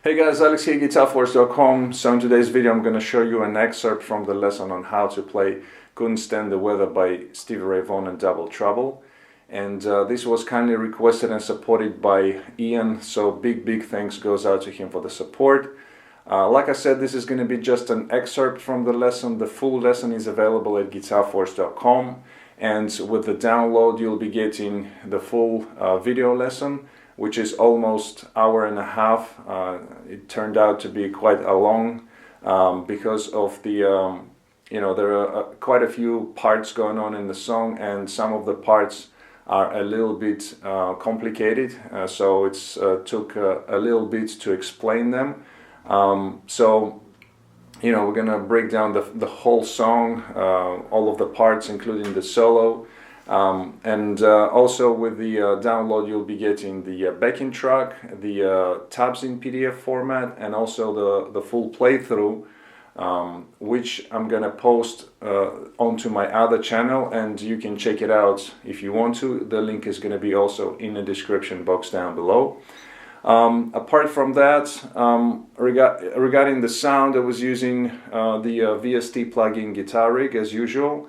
Hey guys, Alex here, GuitarForce.com. So in today's video I'm going to show you an excerpt from the lesson on how to play Couldn't Stand the Weather by Stevie Ray Vaughan and Double Trouble. And this was kindly requested and supported by Ian, so big thanks goes out to him for the support. Like I said, this is going to be just an excerpt from the lesson. The full lesson is available at GuitarForce.com, and with the download you'll be getting the full video lesson, which is almost an hour and a half. It turned out to be quite a long because of the, there are quite a few parts going on in the song, and some of the parts are a little bit complicated, so it's took a little bit to explain them. So, we're gonna break down the whole song, all of the parts, including the solo. And also with the download you'll be getting the backing track, the tabs in PDF format, and also the full playthrough, which I'm gonna post onto my other channel, and you can check it out if you want to. The link is gonna be also in the description box down below. Apart from that, regarding the sound, I was using the VST plugin Guitar Rig as usual.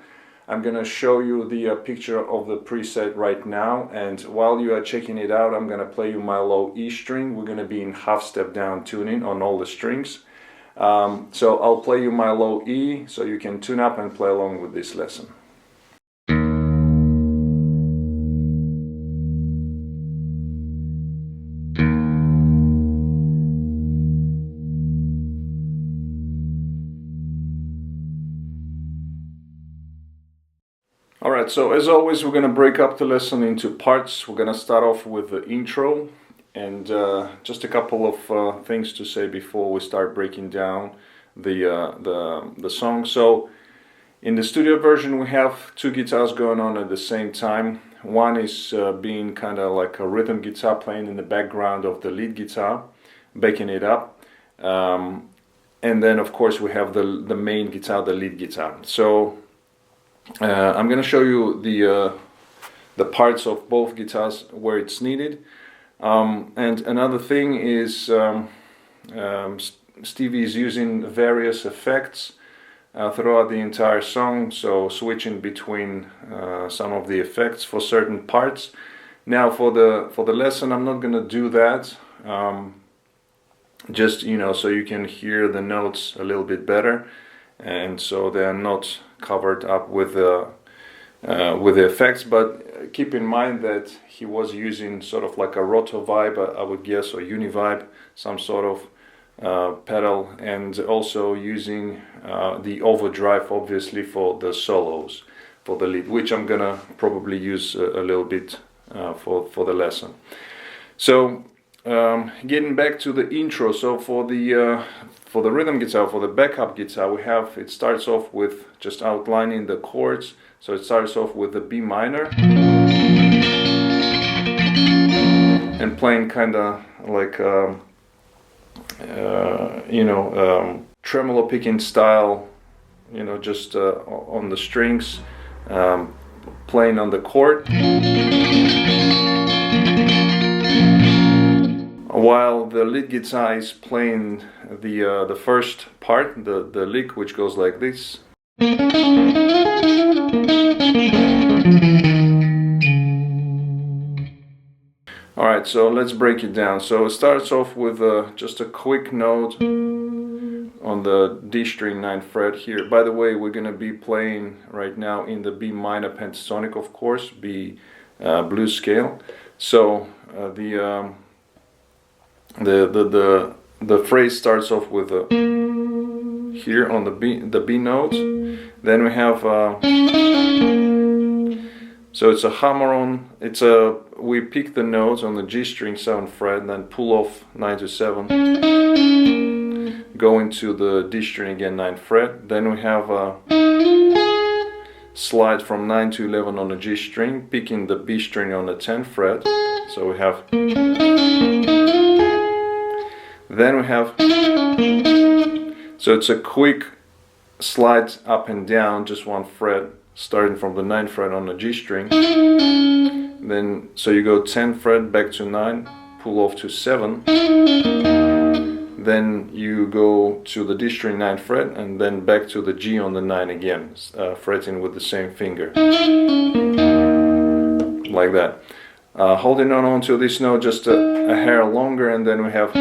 I'm going to show you the picture of the preset right now, and while you are checking it out, I'm going to play you my low E string. We're going to be in half step down tuning on all the strings. So I'll play you my low E so you can tune up and play along with this lesson. Alright, so as always we're going to break up the lesson into parts. We're going to start off with the intro, and just a couple of things to say before we start breaking down the song. So in the studio version we have two guitars going on at the same time. One is being kind of like a rhythm guitar playing in the background of the lead guitar, backing it up. And then of course we have the main guitar, the lead guitar. So I'm going to show you the parts of both guitars where it's needed. And another thing is Stevie is using various effects throughout the entire song, so switching between some of the effects for certain parts. Now for the lesson I'm not going to do that, just so you can hear the notes a little bit better, and so they're not covered up with the effects. But keep in mind that he was using sort of like a roto vibe, I would guess, or univibe, some sort of pedal, and also using the overdrive obviously for the solos, for the lead, which I'm gonna probably use a little bit for the lesson. So getting back to the intro, so for the rhythm guitar, for the backup guitar, it starts off with just outlining the chords. So it starts off with the B minor and playing kind of like tremolo picking style, just on the strings, playing on the chord, while the lead guitar is playing the first part, the lick, which goes like this. Alright, so let's break it down. So it starts off with just a quick note on the D string 9th fret here. By the way, we're going to be playing right now in the B minor pentatonic, of course, B blues scale. So the phrase starts off with here on the B note. Then we have So it's a hammer-on. We pick the notes on the G string 7th fret, and then pull off 9 to 7, go into the D string again 9th fret. Then we have a slide from 9 to 11 on the G string, picking the B string on the 10th fret. So we have, then we have, so it's a quick slide up and down, just one fret, starting from the 9th fret on the G string. Then, so you go 10th fret back to 9, pull off to 7. Then you go to the D string 9th fret, and then back to the G on the 9 again, fretting with the same finger. Like that. Holding on to this note just a hair longer, and then we have,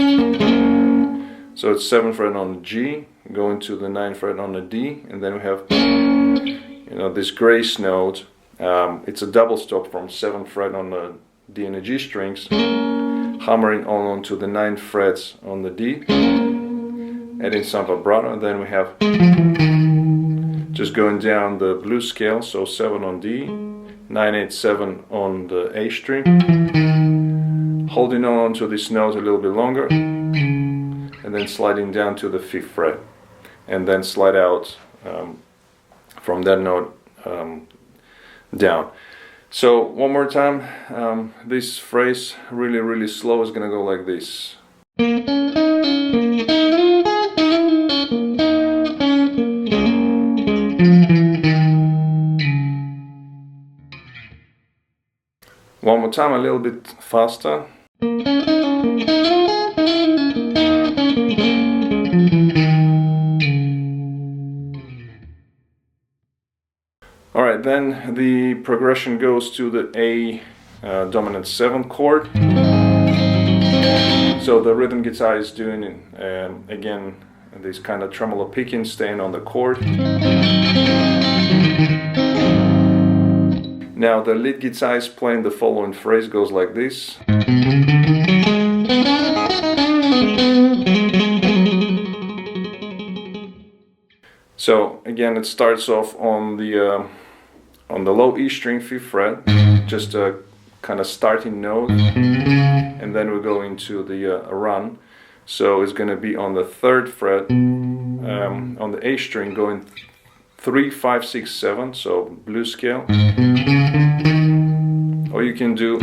so it's 7th fret on the G, going to the 9th fret on the D, and then we have, this grace note. It's a double stop from 7th fret on the D and the G strings, hammering onto the 9th frets on the D, adding some vibrato, and then we have just going down the blues scale, so 7 on D, 9, 8, 7 on the A string, holding on to this note a little bit longer, and then sliding down to the 5th fret, and then slide out from that note down. So one more time, this phrase really slow is gonna go like this. One more time, a little bit faster. Alright, then the progression goes to the A dominant 7th chord. So the rhythm guitar is doing again this kind of tremolo picking, staying on the chord. Now the lead guitar is playing the following phrase, goes like this. So again, it starts off on the low E string 5th fret, just a kind of starting note, and then we go into the run. So it's going to be on the 3rd fret on the A string, going 3, 5, 6, 7, so blues scale. Or you can do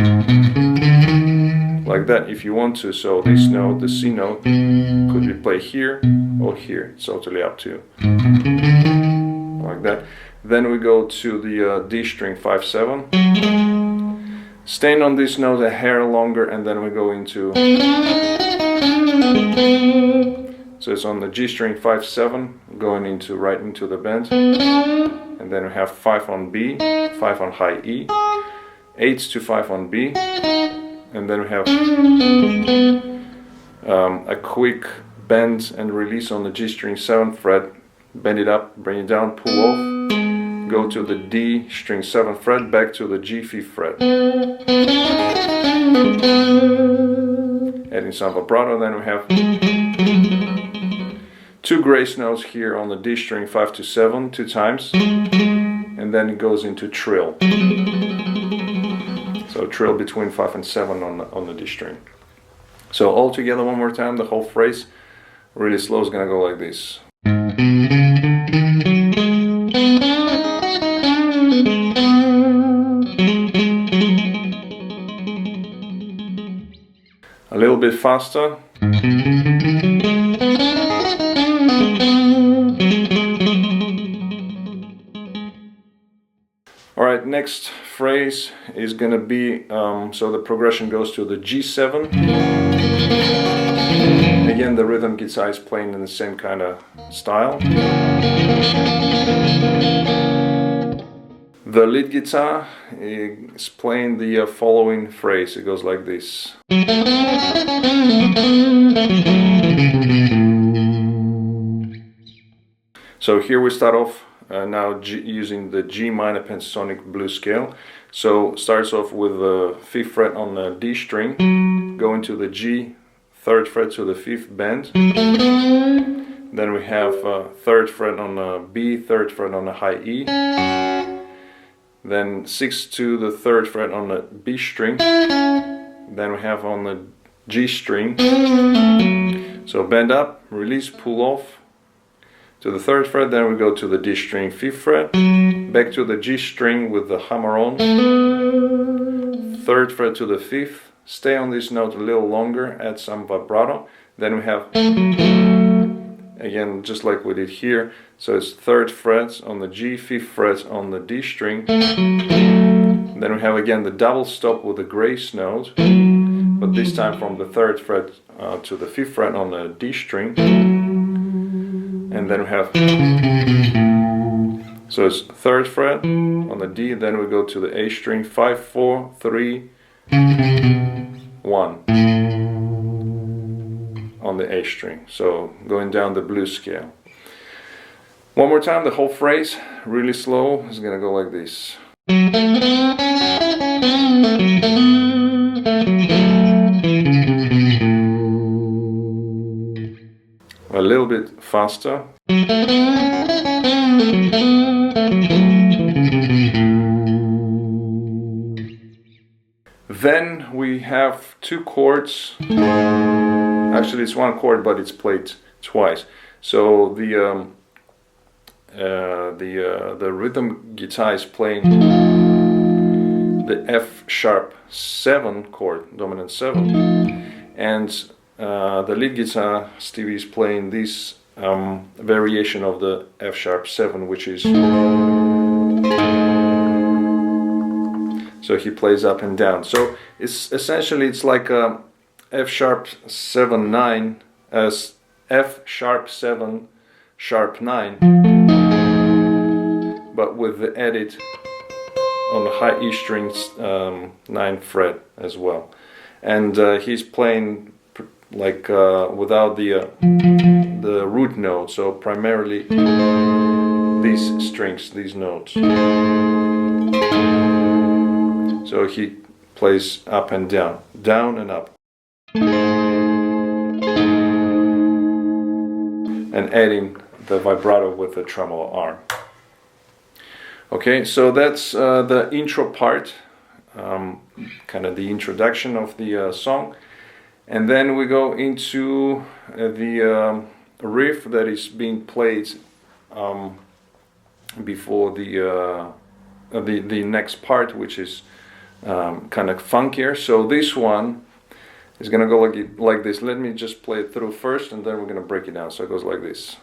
like that if you want to. So this note, the C note, could be played here or here. It's totally up to you. Like that. Then we go to the D string 5, 7. Staying on this note a hair longer, and then we go into, so it's on the G string 5, 7, going into right into the bend, and then we have 5 on B, 5 on high E, 8 to 5 on B, and then we have a quick bend and release on the G string 7th fret, bend it up, bring it down, pull off, go to the D string 7th fret, back to the G 5th fret, adding some vibrato. Then we have 2 grace notes here on the D string 5 to 7, 2 times, and then it goes into trill. So trill between 5 and 7 on the D string. So all together one more time, the whole phrase, really slow, is gonna go like this. A little bit faster. Alright, next phrase is gonna be, so the progression goes to the G7. Again, the rhythm guitar is playing in the same kind of style. The lead guitar is playing the following phrase. It goes like this. So here we start off now using the G minor pentatonic blues scale. So starts off with the 5th fret on the D string, going to the G 3rd fret to the 5th bend. Then we have 3rd fret on the B, 3rd fret on the high E. then 6 to the 3rd fret on the B string, then we have on the G string, so bend up, release, pull off to the 3rd fret, then we go to the D string 5th fret, back to the G string with the hammer on, 3rd fret to the 5th, stay on this note a little longer, add some vibrato, then we have, again just like we did here, so it's 3rd fret on the G, 5th fret on the D string, then we have again the double stop with the grace note, but this time from the 3rd fret to the 5th fret on the D string, and then we have, so it's 3rd fret on the D, then we go to the A string, 5, 4, 3, 1 on the A string, so going down the blues scale. One more time, the whole phrase, really slow, is gonna go like this. A little bit faster. Then we have 2 chords. Actually, it's 1 chord, but it's played twice. So the rhythm guitar is playing the F sharp 7 chord, dominant 7, and the lead guitar, Stevie, is playing this variation of the F sharp 7, which is, so he plays up and down. So it's essentially, it's like a F sharp 7 9 as F sharp 7 sharp 9, but with the edit on the high E string 9th fret as well, and he's playing like without the root note, so primarily these strings, these notes. So he plays up and down, down and up, and adding the vibrato with the tremolo arm. Okay, so that's the intro part, kind of the introduction of the song, and then we go into the riff that is being played before the next part, which is kind of funkier. So this one is gonna go like this. Let me just play it through first, and then we're gonna break it down. So it goes like this.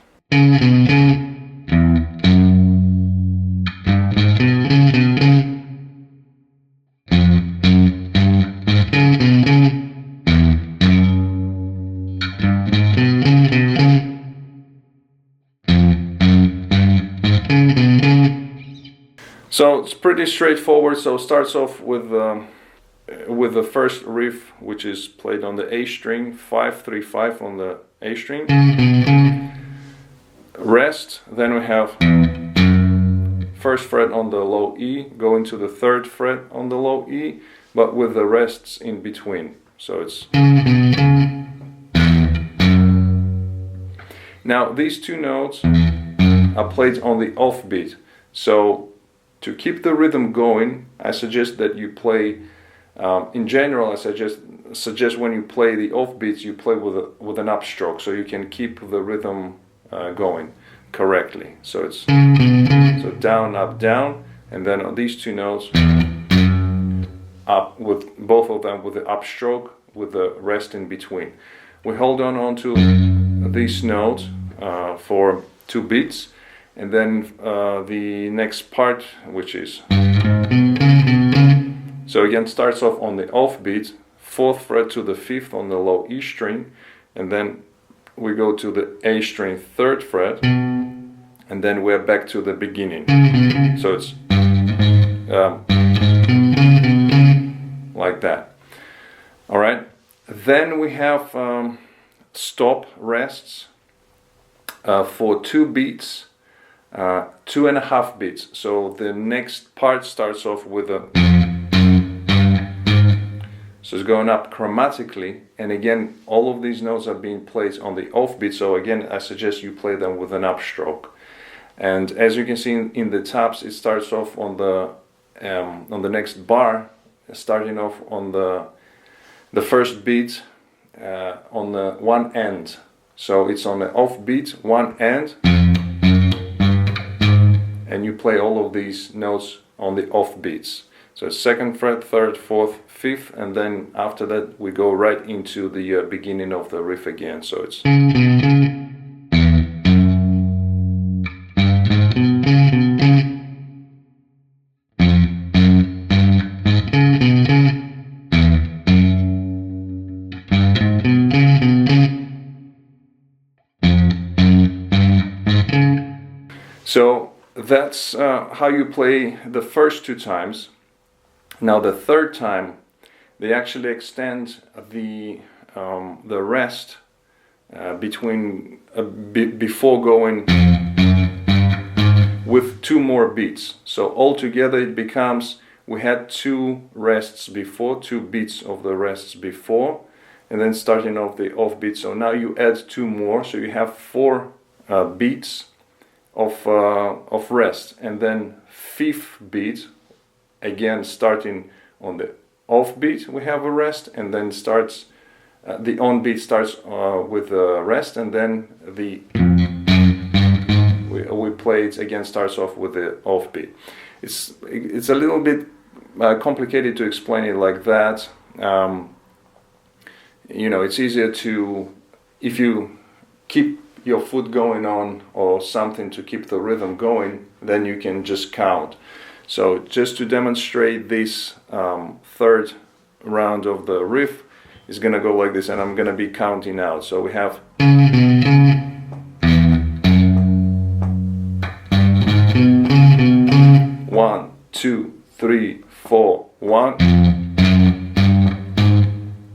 So it's pretty straightforward. So it starts off with the first riff, which is played on the A string, 5 3 5 on the A string. Rest. Then we have 1st fret on the low E, go into the 3rd fret on the low E, but with the rests in between. So it's, now these 2 notes are played on the off beat. So to keep the rhythm going, I suggest that you play, in general, I suggest when you play the off beats, you play with an upstroke, so you can keep the rhythm going correctly. So it's, so down, up, down, and then on these 2 notes, up, with both of them with the upstroke, with the rest in between. We hold on to these notes for 2 beats, and then the next part, which is, so again starts off on the off beat, 4th fret to the 5th on the low E string, and then we go to the A string 3rd fret, and then we're back to the beginning. So it's like that. All right. Then we have stop rests for 2 beats. 2.5 beats. So the next part starts off with a, so it's going up chromatically, and again all of these notes are being played on the off beat, so again I suggest you play them with an upstroke. And as you can see in the tabs, it starts off on the on the next bar, starting off on the first beat on the one end. So it's on the off beat, one end, and you play all of these notes on the off beats. So second fret, third, fourth, fifth, and then after that we go right into the beginning of the riff again. So it's so that's how you play the first two times. Now the third time, they actually extend the rest before going with two more beats. So altogether it becomes, we had two rests before, two beats of the rests before, and then starting off the off beat. So now you add two more, so you have four beats of rest, and then fifth beat, again starting on the off beat we have a rest, and then starts the on beat starts with the rest, and then we play it again, starts off with the off beat. It's a little bit complicated to explain it like that. You know, it's easier to, if you keep your foot going on or something to keep the rhythm going, then you can just count. So just to demonstrate this third round of the riff is gonna go like this, and I'm gonna be counting out. So we have 1, 2, 3, 4, 1,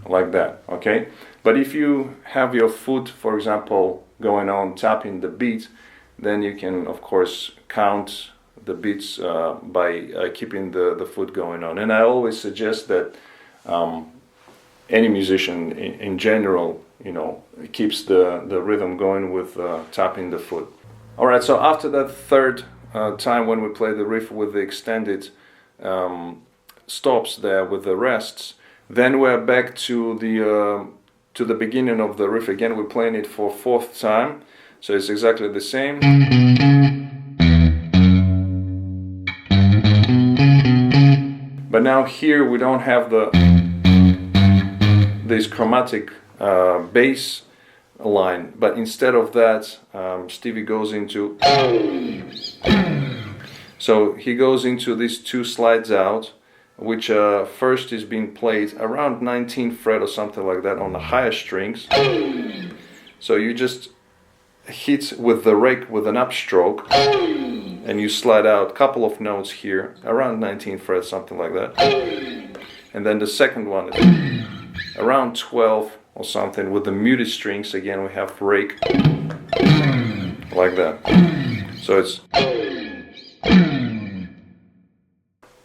like that, okay? But if you have your foot, for example, going on tapping the beat, then you can of course count the beats by keeping the foot going on. And I always suggest that any musician in general, you know, keeps the rhythm going with tapping the foot. Alright, so after that third time when we play the riff with the extended stops there with the rests, then we're back to the beginning of the riff again. We're playing it for fourth time, so it's exactly the same. But now here we don't have this chromatic bass line, but instead of that Stevie goes into, so he goes into these two slides out, which first is being played around 19th fret or something like that on the higher strings. So you just hit with the rake with an upstroke, and you slide out a couple of notes here around 19th fret, something like that. And then the second one is around 12 or something with the muted strings. Again, we have rake like that. So it's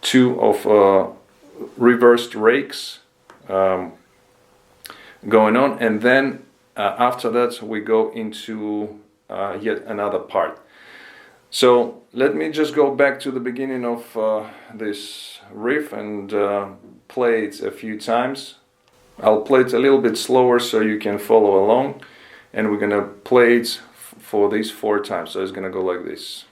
two of reversed rakes going on, and then after that we go into yet another part. So let me just go back to the beginning of this riff and play it a few times. I'll play it a little bit slower so you can follow along, and we're gonna play it for these 4 times. So it's gonna go like this.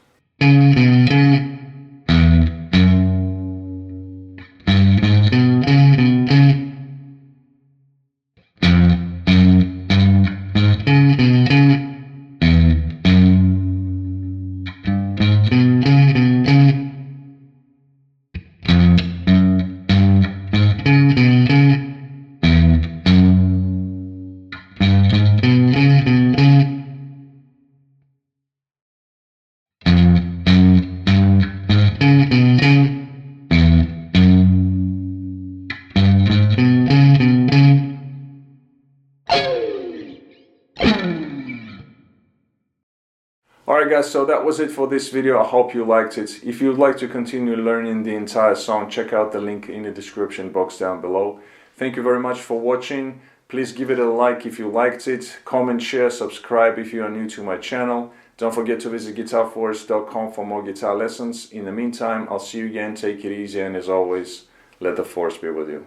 Alright guys, so that was it for this video. I hope you liked it. If you'd like to continue learning the entire song, check out the link in the description box down below. Thank you very much for watching. Please give it a like if you liked it. Comment, share, subscribe if you are new to my channel. Don't forget to visit GuitarForce.com for more guitar lessons. In the meantime, I'll see you again. Take it easy, and as always, let the force be with you.